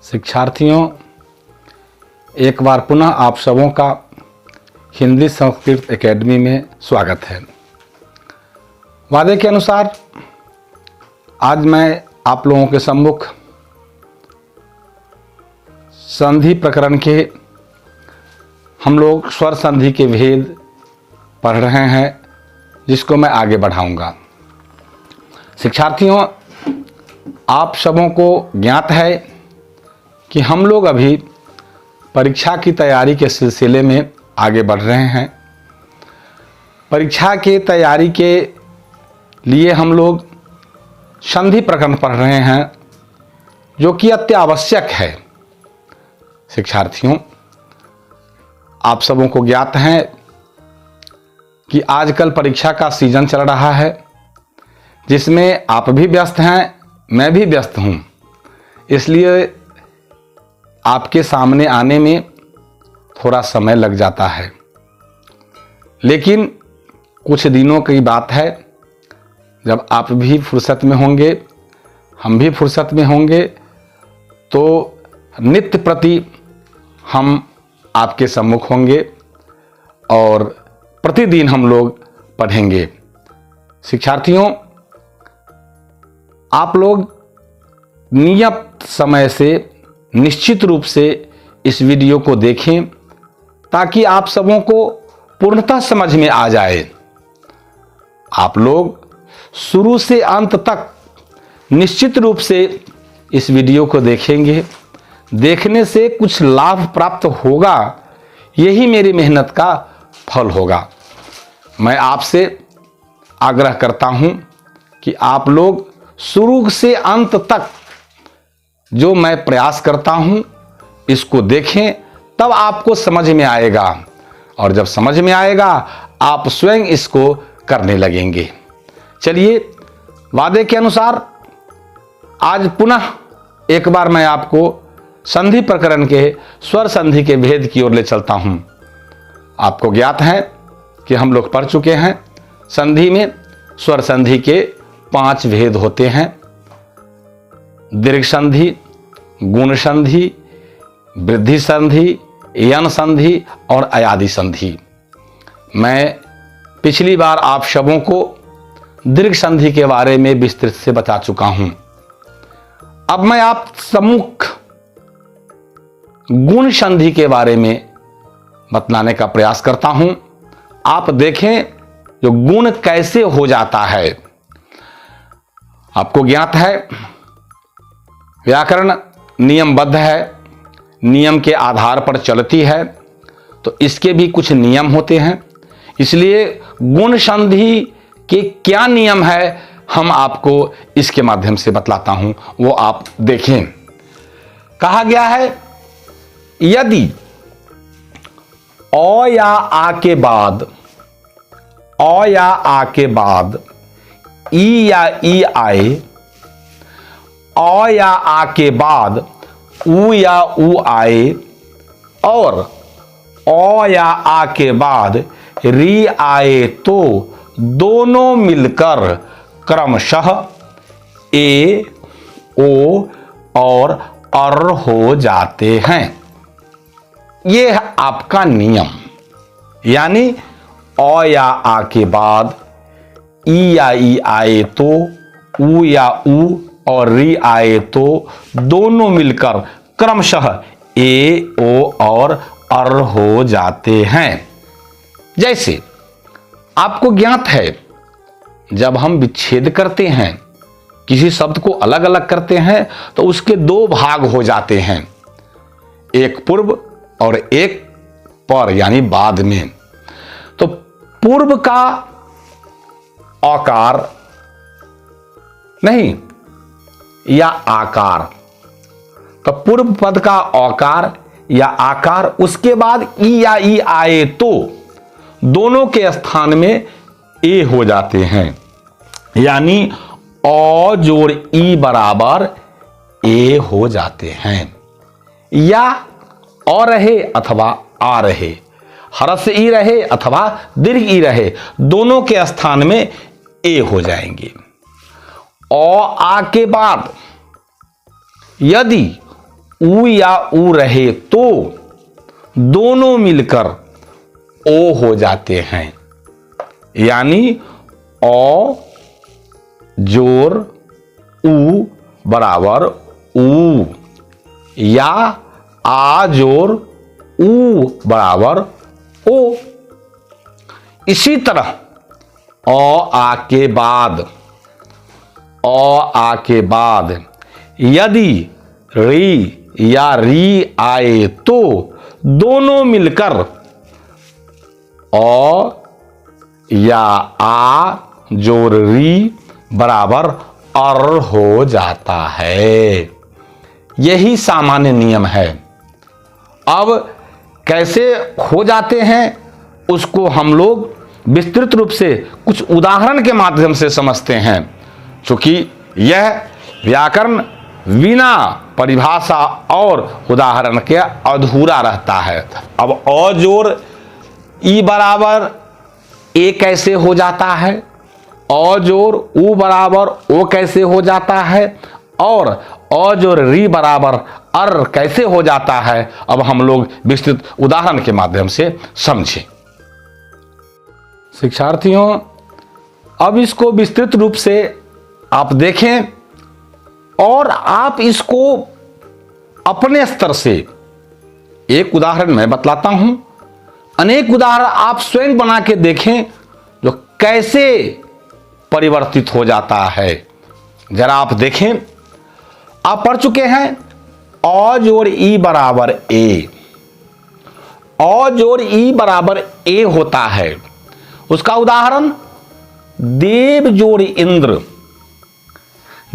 शिक्षार्थियों, एक बार पुनः आप सबों का हिंदी संस्कृत एकेडमी में स्वागत है। वादे के अनुसार आज मैं आप लोगों के सम्मुख संधि प्रकरण के हम लोग स्वर संधि के भेद पढ़ रहे हैं, जिसको मैं आगे बढ़ाऊंगा। शिक्षार्थियों, आप सबों को ज्ञात है कि हम लोग अभी परीक्षा की तैयारी के सिलसिले में आगे बढ़ रहे हैं। परीक्षा के तैयारी के लिए हम लोग संधि प्रकरण पढ़ रहे हैं, जो कि अत्यावश्यक है। शिक्षार्थियों, आप सबों को ज्ञात है कि आजकल परीक्षा का सीजन चल रहा है, जिसमें आप भी व्यस्त हैं, मैं भी व्यस्त हूं। इसलिए आपके सामने आने में थोड़ा समय लग जाता है, लेकिन कुछ दिनों की बात है जब आप भी फुर्सत में होंगे, हम भी फुर्सत में होंगे, तो नित्य प्रति हम आपके सम्मुख होंगे और प्रतिदिन हम लोग पढ़ेंगे। शिक्षार्थियों, आप लोग नियत समय से निश्चित रूप से इस वीडियो को देखें, ताकि आप सबों को पूर्णतः समझ में आ जाए। आप लोग शुरू से अंत तक निश्चित रूप से इस वीडियो को देखेंगे। देखने से कुछ लाभ प्राप्त होगा, यही मेरी मेहनत का फल होगा। मैं आपसे आग्रह करता हूं कि आप लोग शुरू से अंत तक जो मैं प्रयास करता हूं इसको देखें, तब आपको समझ में आएगा, और जब समझ में आएगा आप स्वयं इसको करने लगेंगे। चलिए, वादे के अनुसार आज पुनः एक बार मैं आपको संधि प्रकरण के स्वर संधि के भेद की ओर ले चलता हूं। आपको ज्ञात है कि हम लोग पढ़ चुके हैं, संधि में स्वर संधि के 5 भेद होते हैं: दीर्घ संधि, गुण संधि, वृद्धि संधि, यन संधि और अयादि संधि। मैं पिछली बार आप सबों को दीर्घ संधि के बारे में विस्तृत से बता चुका हूं। अब मैं आप सम्मुख गुण संधि के बारे में बतलाने का प्रयास करता हूं। आप देखें जो गुण कैसे हो जाता है। आपको ज्ञात है व्याकरण नियमबद्ध है, नियम के आधार पर चलती है, तो इसके भी कुछ नियम होते हैं। इसलिए गुण संधि के क्या नियम है, हम आपको इसके माध्यम से बतलाता हूं, वो आप देखें। कहा गया है, यदि अ या आ के बाद, अ या आ के बाद ई या ई आए, अ या आ के बाद उ या उ आए, और अ या आ के बाद री आए, तो दोनों मिलकर क्रमशः ए, ओ और अर हो जाते हैं। ये है आपका नियम। यानी अ या आ के बाद ई या ई आए तो उ या उ और री आए तो दोनों मिलकर क्रमशः ए, ओ और अर हो जाते हैं। जैसे आपको ज्ञात है, जब हम विच्छेद करते हैं, किसी शब्द को अलग अलग करते हैं, तो उसके 2 भाग हो जाते हैं, एक पूर्व और एक पर, यानी बाद में। तो पूर्व का आकार नहीं या आकार, तो पूर्व पद का आकार या आकार, उसके बाद ई या ई आए तो दोनों के स्थान में ए हो जाते हैं। यानी अ जोड़ ई बराबर ए हो जाते हैं। या अ रहे अथवा आ रहे, हरस ई रहे अथवा दीर्घ ई रहे, दोनों के स्थान में ए हो जाएंगे। अ आ के बाद यदि ऊ या ऊ रहे तो दोनों मिलकर ओ हो जाते हैं। यानी औ जोर ऊ बराबर ऊ, या आ जोर ऊ बराबर ओ। इसी तरह औ आ के बाद यदि री या री आए तो दोनों मिलकर औ या आ जोर री बराबर अर हो जाता है। यही सामान्य नियम है। अब कैसे हो जाते हैं उसको हम लोग विस्तृत रूप से कुछ उदाहरण के माध्यम से समझते हैं, क्योंकि यह व्याकरण बिना परिभाषा और उदाहरण के अधूरा रहता है। अब अ जोर ई बराबर ए कैसे हो जाता है, अ जोर ऊ बराबर ओ कैसे हो जाता है, और अ जोर री बराबर अर कैसे हो जाता है, अब हम लोग विस्तृत उदाहरण के माध्यम से समझें। शिक्षार्थियों, अब इसको विस्तृत रूप से आप देखें और आप इसको अपने स्तर से, एक उदाहरण मैं बतलाता हूं, अनेक उदाहरण आप स्वयं बना के देखें जो कैसे परिवर्तित हो जाता है। जरा आप देखें, आप पढ़ चुके हैं अ जोड़ ई बराबर ए। अ जोड़ ई बराबर ए होता है। उसका उदाहरण देव जोड़ इंद्र।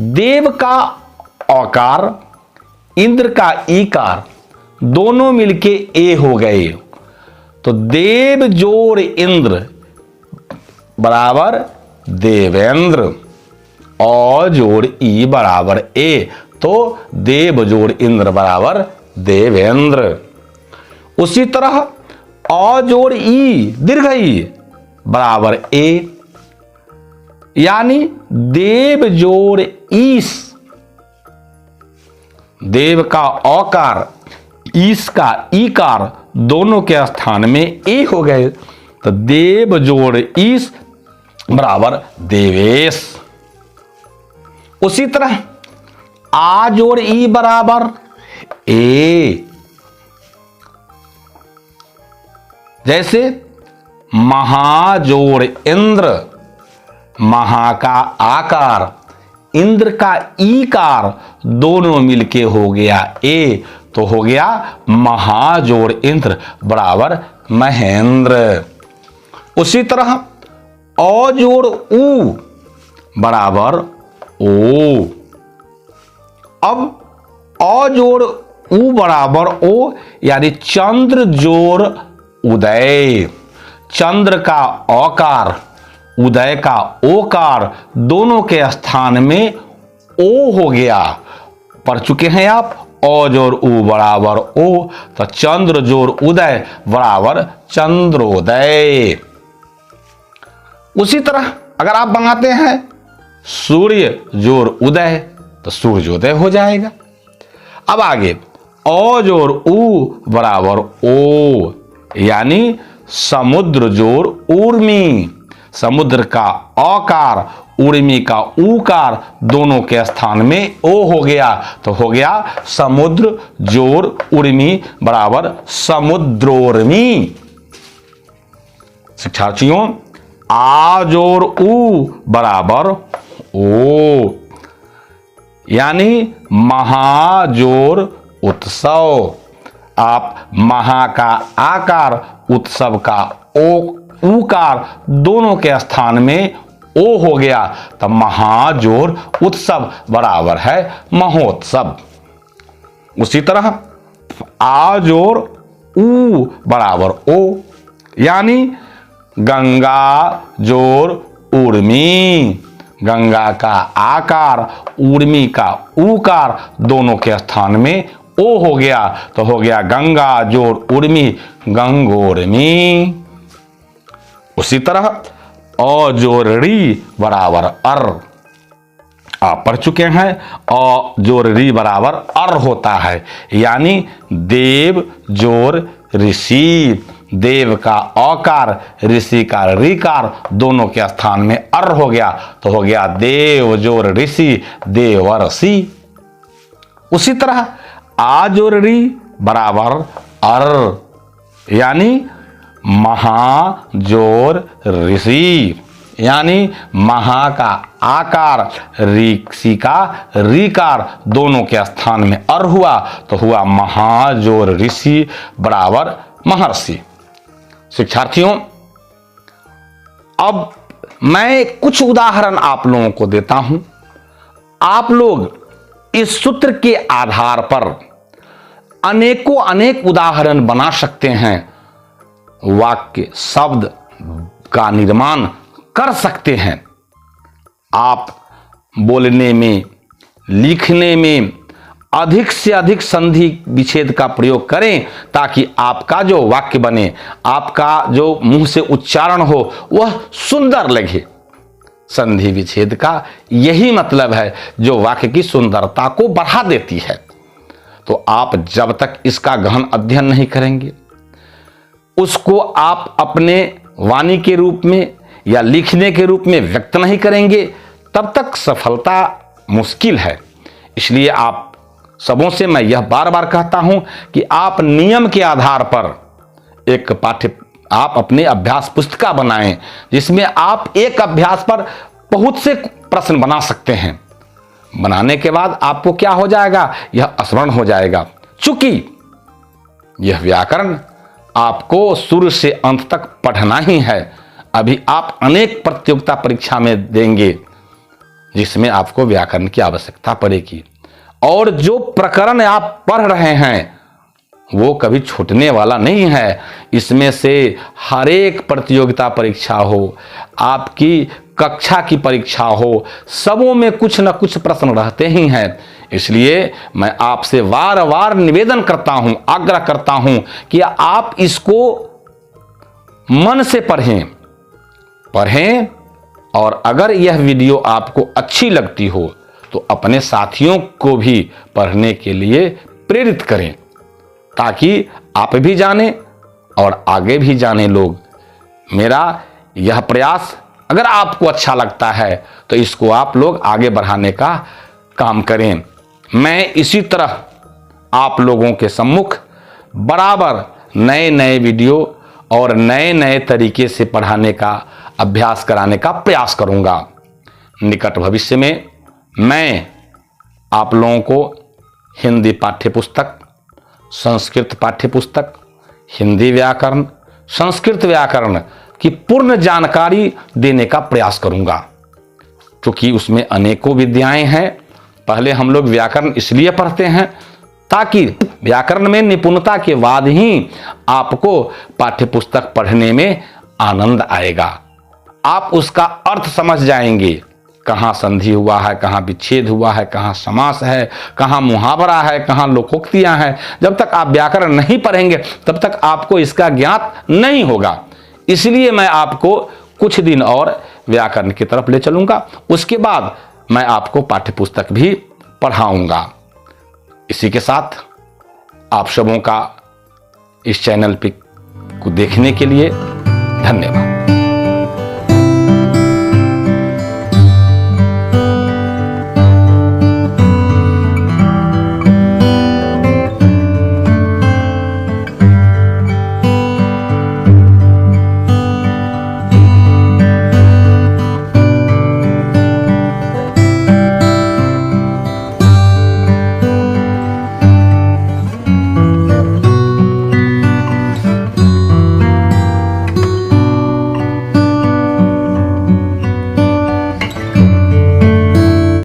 देव का औकार, इंद्र का ईकार, दोनों मिलके ए हो गए, तो देव जोड़ इंद्र बराबर देवेंद्र। अ जोड़ ई बराबर ए, तो देव जोड़ इंद्र बराबर देवेंद्र। उसी तरह अ जोड़ ई दीर्घ ई बराबर ए, यानी देव जोड़ ईस। देव का औकार, ईस का ईकार, दोनों के स्थान में ए हो गए, तो देव जोड़ ईस बराबर देवेश। उसी तरह आ जोड़ ई बराबर ए, जैसे महाजोड़ इंद्र, महा का आकार, इंद्र का ईकार, दोनों मिलके हो गया ए, तो हो गया महाजोड़ इंद्र बराबर महेंद्र। उसी तरह अ जोड़ ऊ बराबर ओ। अब अ जोड़ ऊ बराबर ओ, यानी चंद्र जोड़ उदय। चंद्र का औकार, उदय का ओकार, दोनों के स्थान में ओ हो गया। पढ़ चुके हैं आप, अ जोड़ ऊ बराबर ओ, तो चंद्र जोड़ उदय बराबर चंद्रोदय। उसी तरह अगर आप बनाते हैं सूर्य जोड़ उदय, तो सूर्योदय हो जाएगा। अब आगे अ जोड़ ऊ बराबर ओ, यानी समुद्र जोड़ ऊर्मी। समुद्र का औकार, उर्मी का ऊकार, दोनों के स्थान में ओ हो गया, तो हो गया समुद्र जोड़ उर्मी बराबर समुद्रोर्मी। शिक्षार्थियों, आ जोड़ ऊ बराबर ओ, यानी महाजोड़ उत्सव। आप महा का आकार, उत्सव का ऊकार, दोनों के स्थान में ओ हो गया, तो महाजोड़ उत्सव बराबर है महोत्सव। उसी तरह आ जोड़ ऊ बराबर ओ, यानी गंगा जोड़ ऊर्मी। गंगा का आकार, ऊर्मी का ऊकार, दोनों के स्थान में ओ हो गया, तो हो गया गंगा जोड़ ऊर्मी गंगोर्मी। उसी तरह अ जोड़ री बराबर अर। आप पढ़ चुके हैं। अ जोर री बराबर अर होता है, यानी देव जोर ऋषि। देव का अकार, ऋषि का ऋकार, दोनों के स्थान में अर हो गया, तो हो गया देव जोर ऋषि, देवर्षि। उसी तरह आ जोर री बराबर अर, यानी महा जोर ऋषि, यानी महा का आकार, ऋषि का ऋकार, दोनों के स्थान में अर हुआ, तो हुआ महाजोर ऋषि बराबर महर्षि। शिक्षार्थियों, अब मैं कुछ उदाहरण आप लोगों को देता हूं। आप लोग इस सूत्र के आधार पर अनेक उदाहरण बना सकते हैं, वाक्य शब्द का निर्माण कर सकते हैं। आप बोलने में, लिखने में अधिक से अधिक संधि विच्छेद का प्रयोग करें, ताकि आपका जो वाक्य बने, आपका जो मुंह से उच्चारण हो, वह सुंदर लगे। संधि विच्छेद का यही मतलब है, जो वाक्य की सुंदरता को बढ़ा देती है। तो आप जब तक इसका गहन अध्ययन नहीं करेंगे, उसको आप अपने वाणी के रूप में या लिखने के रूप में व्यक्त नहीं करेंगे, तब तक सफलता मुश्किल है। इसलिए आप सबों से मैं यह बार बार कहता हूं कि आप नियम के आधार पर एक आप अपने अभ्यास पुस्तिका बनाएं, जिसमें आप एक अभ्यास पर बहुत से प्रश्न बना सकते हैं। बनाने के बाद आपको क्या हो जाएगा, यह स्मरण हो जाएगा। चूंकि यह व्याकरण आपको शुरू से अंत तक पढ़ना ही है। अभी आप अनेक प्रतियोगिता परीक्षा में देंगे, जिसमें आपको व्याकरण की आवश्यकता पड़ेगी। और जो प्रकरण आप पढ़ रहे हैं, वो कभी छूटने वाला नहीं है। इसमें से हर एक प्रतियोगिता परीक्षा हो, आपकी कक्षा की परीक्षा हो, सबों में कुछ न कुछ प्रश्न रहते ही हैं। इसलिए मैं आपसे बार बार निवेदन करता हूं, आग्रह करता हूं कि आप इसको मन से पढ़ें। और अगर यह वीडियो आपको अच्छी लगती हो, तो अपने साथियों को भी पढ़ने के लिए प्रेरित करें, ताकि आप भी जानें और आगे भी जानें लोग। मेरा यह प्रयास अगर आपको अच्छा लगता है, तो इसको आप लोग आगे बढ़ाने का काम करें। मैं इसी तरह आप लोगों के सम्मुख बराबर नए वीडियो और नए तरीके से पढ़ाने का, अभ्यास कराने का प्रयास करूंगा। निकट भविष्य में मैं आप लोगों को हिंदी पाठ्यपुस्तक, संस्कृत पाठ्यपुस्तक, हिंदी व्याकरण, संस्कृत व्याकरण की पूर्ण जानकारी देने का प्रयास करूंगा, क्योंकि उसमें अनेकों विद्याएं हैं। पहले हम लोग व्याकरण इसलिए पढ़ते हैं ताकि व्याकरण में निपुणता के बाद ही आपको पाठ्यपुस्तक पढ़ने में आनंद आएगा। आप उसका अर्थ समझ जाएंगे, कहाँ संधि हुआ है, कहाँ विच्छेद हुआ है, कहाँ समास है, कहाँ मुहावरा है, कहाँ लोकोक्तियां हैं। जब तक आप व्याकरण नहीं पढ़ेंगे, तब तक आपको इसका ज्ञात नहीं होगा। इसलिए मैं आपको कुछ दिन और व्याकरण की तरफ ले चलूंगा, उसके बाद मैं आपको पाठ्यपुस्तक भी पढ़ाऊंगा। इसी के साथ आप सबों का इस चैनल पे को देखने के लिए धन्यवाद।